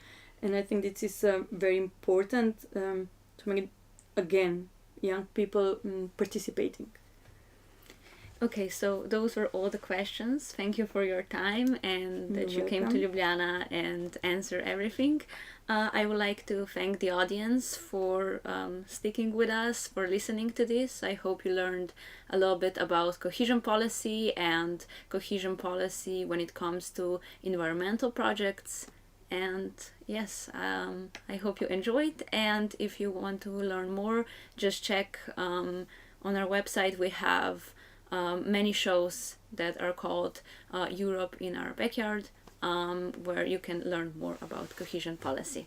And I think this is very important to make, again, young people participating. Okay, so those were all the questions. Thank you for your time and that you came to Ljubljana and answer everything. I would like to thank the audience for sticking with us, for listening to this. I hope you learned a little bit about cohesion policy and cohesion policy when it comes to environmental projects. And yes, I hope you enjoyed. And if you want to learn more, just check on our website. We have many shows that are called Europe in Our Backyard, where you can learn more about cohesion policy.